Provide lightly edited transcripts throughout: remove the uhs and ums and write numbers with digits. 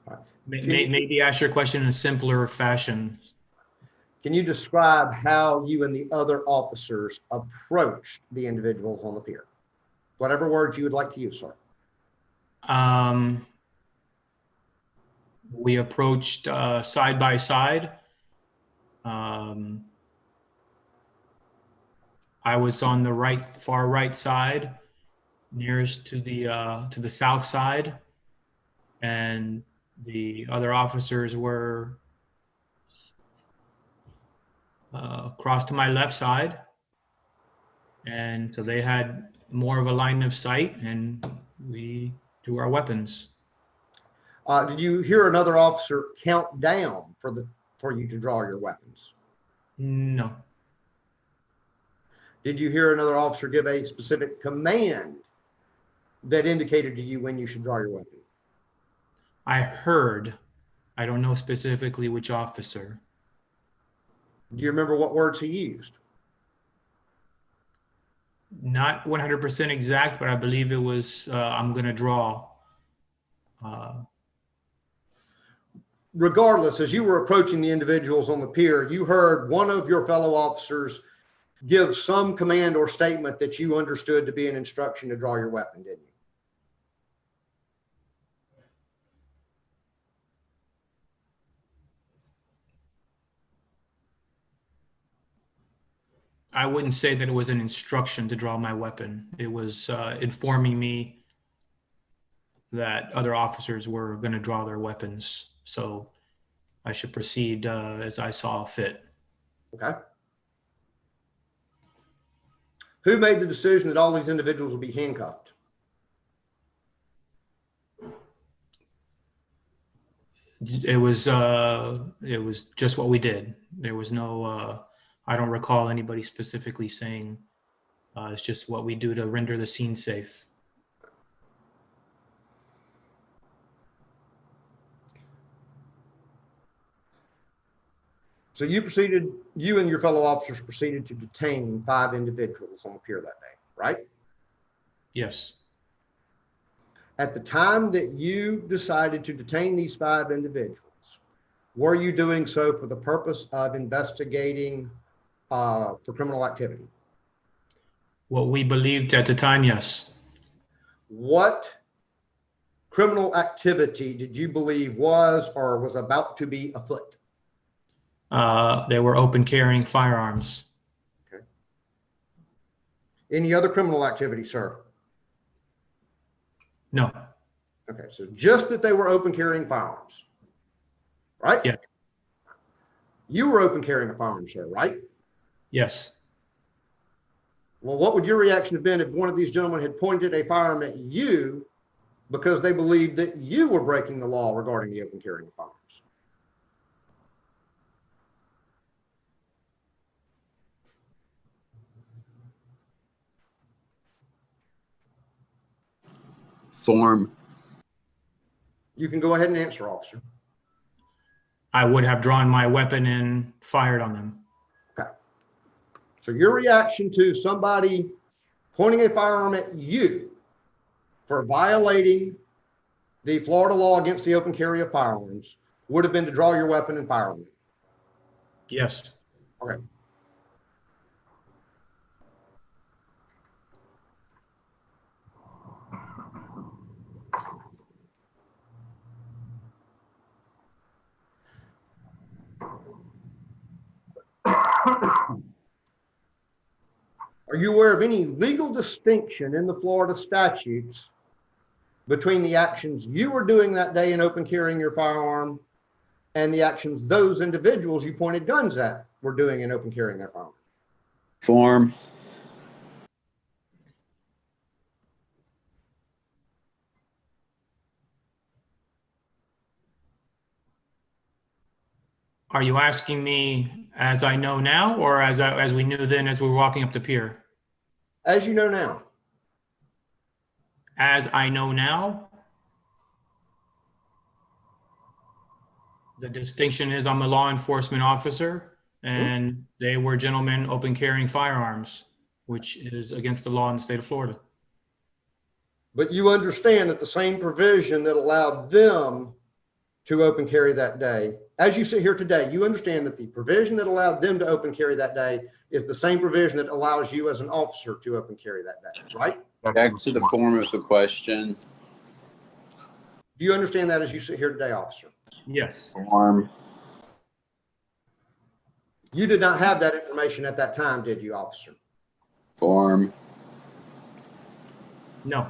All right. Maybe ask your question in a simpler fashion. Can you describe how you and the other officers approached the individuals on the pier? Whatever words you would like to use, sir. Um, we approached side by side. I was on the far right side, nearest to the south side, and the other officers were across to my left side, and so they had more of a line of sight, and we drew our weapons. Did you hear another officer count down for you to draw your weapons? No. Did you hear another officer give a specific command that indicated to you when you should draw your weapon? I heard. I don't know specifically which officer. Do you remember what words he used? Not 100% exact, but I believe it was, I'm going to draw. Regardless, as you were approaching the individuals on the pier, you heard one of your fellow officers give some command or statement that you understood to be an instruction to draw your weapon, didn't you? I wouldn't say that it was an instruction to draw my weapon. It was informing me that other officers were going to draw their weapons. So I should proceed as I saw fit. Okay. Who made the decision that all these individuals will be handcuffed? It was just what we did. There was no, I don't recall anybody specifically saying, it's just what we do to render the scene safe. So you and your fellow officers proceeded to detain 5 individuals on the pier that day, right? Yes. At the time that you decided to detain these 5 individuals, were you doing so for the purpose of investigating for criminal activity? What we believed at the time, yes. What criminal activity did you believe was or was about to be afoot? They were open carrying firearms. Okay. Any other criminal activity, sir? No. Okay, so just that they were open carrying firearms, right? Yeah. You were open carrying a firearm, sir, right? Yes. Well, what would your reaction have been if one of these gentlemen had pointed a firearm at you because they believed that you were breaking the law regarding the open carrying of firearms? Form. You can go ahead and answer, officer. I would have drawn my weapon and fired on them. Okay. So your reaction to somebody pointing a firearm at you for violating the Florida law against the open carry of firearms would have been to draw your weapon and fire on them? Yes. Okay. Are you aware of any legal distinction in the Florida statutes between the actions you were doing that day in open carrying your firearm and the actions those individuals you pointed guns at were doing in open carrying their firearm? Form. Are you asking me as I know now, or as we knew then as we were walking up the pier? As you know now. As I know now, the distinction is I'm a law enforcement officer, and they were gentlemen open carrying firearms, which is against the law in the state of Florida. But you understand that the same provision that allowed them to open carry that day. As you sit here today, you understand that the provision that allowed them to open carry that day is the same provision that allows you as an officer to open carry that day, right? Back to the form of the question. Do you understand that as you sit here today, officer? Yes. Form. You did not have that information at that time, did you, officer? Form. No.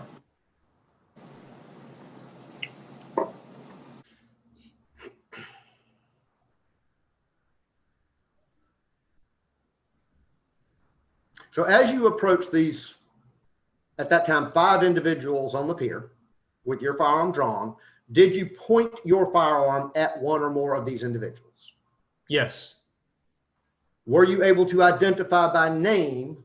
So as you approach these, at that time, 5 individuals on the pier with your firearm drawn, did you point your firearm at one or more of these individuals? Yes. Were you able to identify by name,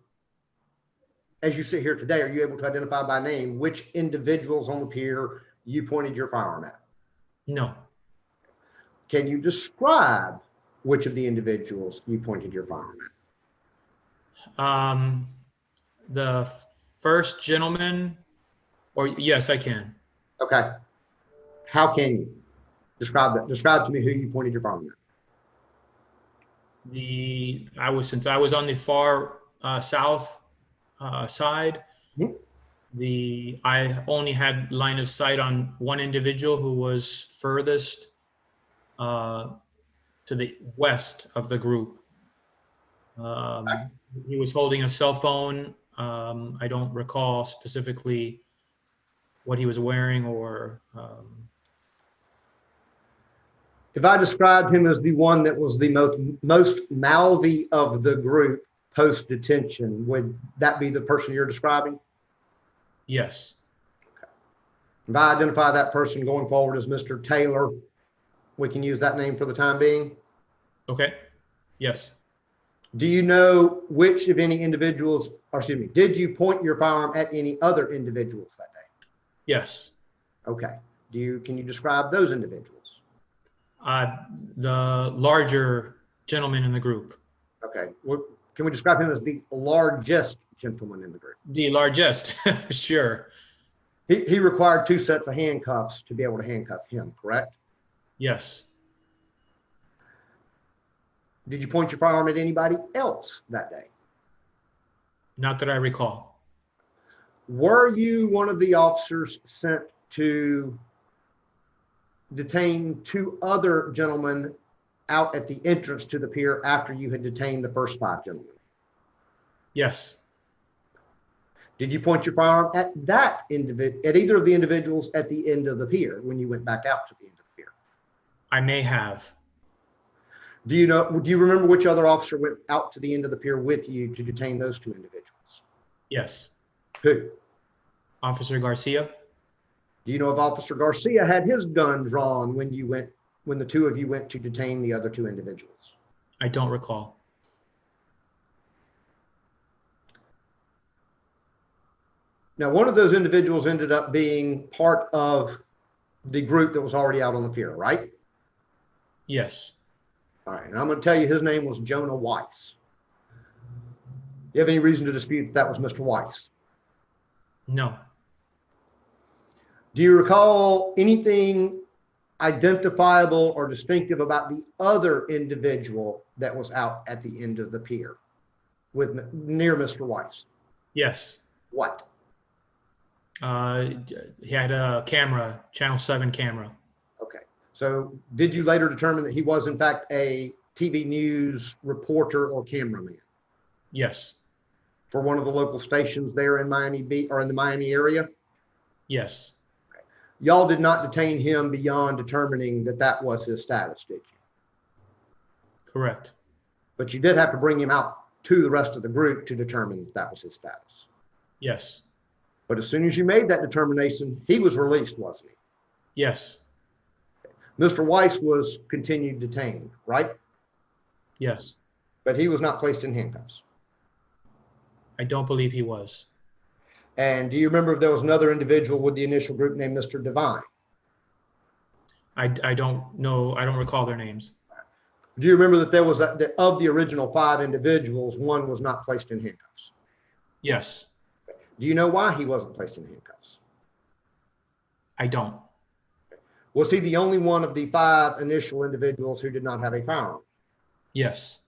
as you sit here today, are you able to identify by name which individuals on the pier you pointed your firearm at? No. Can you describe which of the individuals you pointed your firearm at? The first gentleman, or yes, I can. Okay. How can you describe that? Describe to me who you pointed your firearm at. Since I was on the far south side, Mhm. I only had line of sight on one individual who was furthest to the west of the group. He was holding a cell phone. I don't recall specifically what he was wearing or. If I described him as the one that was the most mouthy of the group post detention, would that be the person you're describing? Yes. If I identify that person going forward as Mr. Taylor, we can use that name for the time being. Okay. Yes. Do you know which of any individuals, or excuse me, did you point your firearm at any other individuals that day? Yes. Okay. Can you describe those individuals? The larger gentleman in the group. Okay. Can we describe him as the largest gentleman in the group? The largest, sure. He required 2 sets of handcuffs to be able to handcuff him, correct? Yes. Did you point your firearm at anybody else that day? Not that I recall. Were you one of the officers sent to detain 2 other gentlemen out at the entrance to the pier after you had detained the first 5 gentlemen? Yes. Did you point your firearm at at either of the individuals at the end of the pier when you went back out to the end of the pier? I may have. Do you remember which other officer went out to the end of the pier with you to detain those 2 individuals? Yes. Who? Officer Garcia. Do you know if Officer Garcia had his gun drawn when the 2 of you went to detain the other 2 individuals? I don't recall. Now, one of those individuals ended up being part of the group that was already out on the pier, right? Yes. All right, and I'm going to tell you his name was Jonah Weiss. Do you have any reason to dispute that was Mr. Weiss? No. Do you recall anything identifiable or distinctive about the other individual that was out at the end of the pier near Mr. Weiss? Yes. What? He had a camera, Channel 7 camera. Okay. So did you later determine that he was in fact a TV news reporter or cameraman Yes. for one of the local stations there in Miami Beach or in the Miami area? Yes. Y'all did not detain him beyond determining that that was his status, did you? Correct. But you did have to bring him out to the rest of the group to determine that that was his status. Yes. But as soon as you made that determination, he was released, wasn't he? Yes. Mr. Weiss was continued detained, right? Yes. But he was not placed in handcuffs. I don't believe he was. And do you remember if there was another individual with the initial group named Mr. Devine? I don't know. I don't recall their names. Do you remember that there was that of the original 5 individuals, one was not placed in handcuffs? Yes. Do you know why he wasn't placed in handcuffs? I don't. Was he the only one of the 5 initial individuals who did not have a firearm? Yes.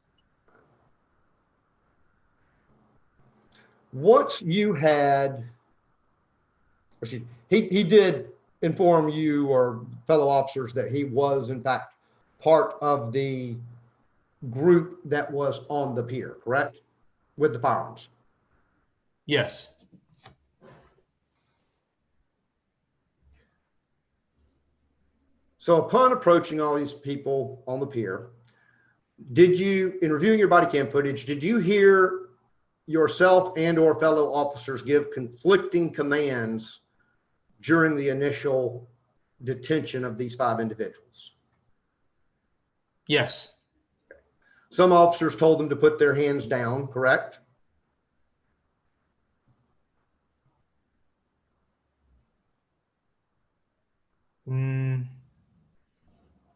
Once you had, he did inform you or fellow officers that he was in fact part of the group that was on the pier, correct? With the firearms. Yes. So upon approaching all these people on the pier, did you, in reviewing your body cam footage, did you hear yourself and or fellow officers give conflicting commands during the initial detention of these 5 individuals? Yes. Some officers told them to put their hands down, correct?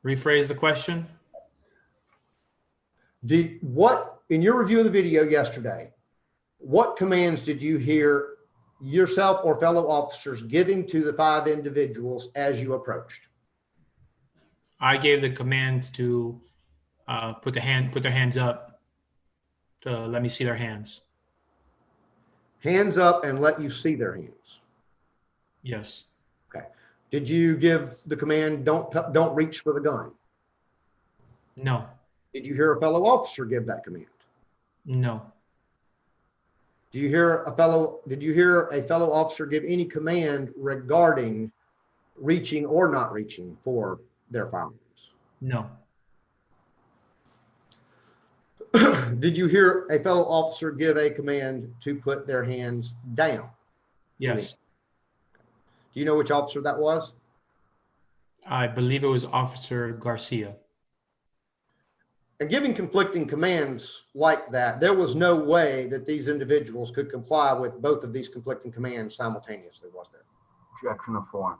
Rephrase the question. In your review of the video yesterday, what commands did you hear yourself or fellow officers giving to the 5 individuals as you approached? I gave the commands to put their hands up to let me see their hands. Hands up and let you see their hands. Yes. Okay. Did you give the command, don't reach for the gun? No. Did you hear a fellow officer give that command? No. Did you hear a fellow officer give any command regarding reaching or not reaching for their firearms? No. Did you hear a fellow officer give a command to put their hands down? Yes. Do you know which officer that was? I believe it was Officer Garcia. And giving conflicting commands like that, there was no way that these individuals could comply with both of these conflicting commands simultaneously, was there? Objection of form.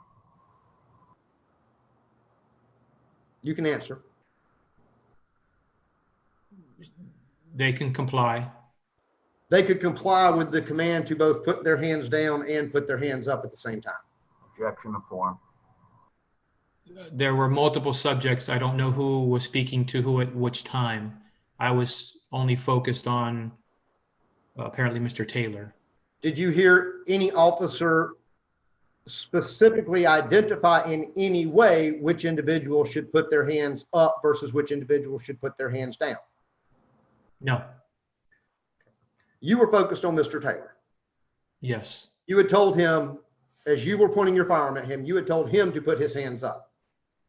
You can answer. They can comply. They could comply with the command to both put their hands down and put their hands up at the same time. Objection of form. There were multiple subjects. I don't know who was speaking to who at which time. I was only focused on apparently Mr. Taylor. Did you hear any officer specifically identify in any way which individual should put their hands up versus which individual should put their hands down? No. You were focused on Mr. Taylor. Yes. You had told him, as you were pointing your firearm at him, you had told him to put his hands up.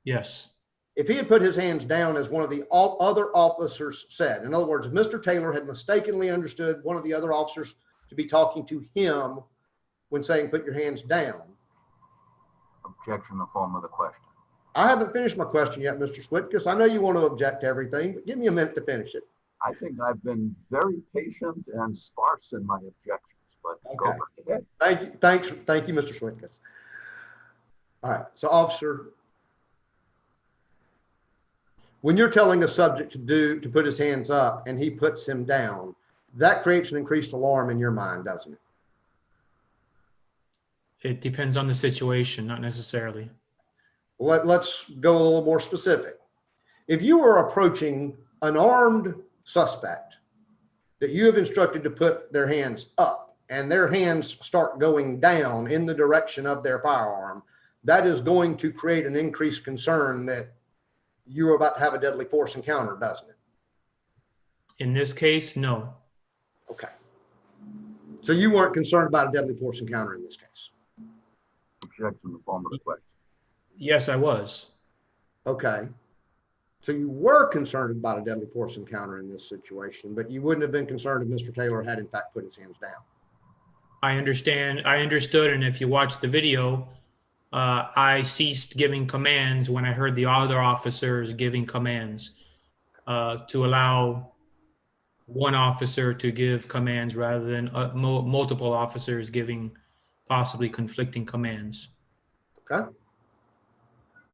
Yes. If he had put his hands down, as one of the other officers said, in other words, if Mr. Taylor had mistakenly understood one of the other officers to be talking to him when saying, put your hands down. Objection in the form of the question. I haven't finished my question yet, Mr. Switkus. I know you want to object to everything, but give me a minute to finish it. I think I've been very patient and sparse in my objections, but go Okay. right ahead. Thank you, Mr. Switkus. All right, so officer, when you're telling a subject to put his hands up and he puts him down, that creates an increased alarm in your mind, doesn't it? It depends on the situation, not necessarily. Let's go a little more specific. If you were approaching an armed suspect that you have instructed to put their hands up and their hands start going down in the direction of their firearm, that is going to create an increased concern that you're about to have a deadly force encounter, doesn't it? In this case, no. Okay. So you weren't concerned about a deadly force encounter in this case? Objection in the form of the question. Yes, I was. Okay. So you were concerned about a deadly force encounter in this situation, but you wouldn't have been concerned if Mr. Taylor had in fact put his hands down. I understand. I understood. And if you watch the video, I ceased giving commands when I heard the other officers giving commands to allow one officer to give commands rather than multiple officers giving possibly conflicting commands. Okay.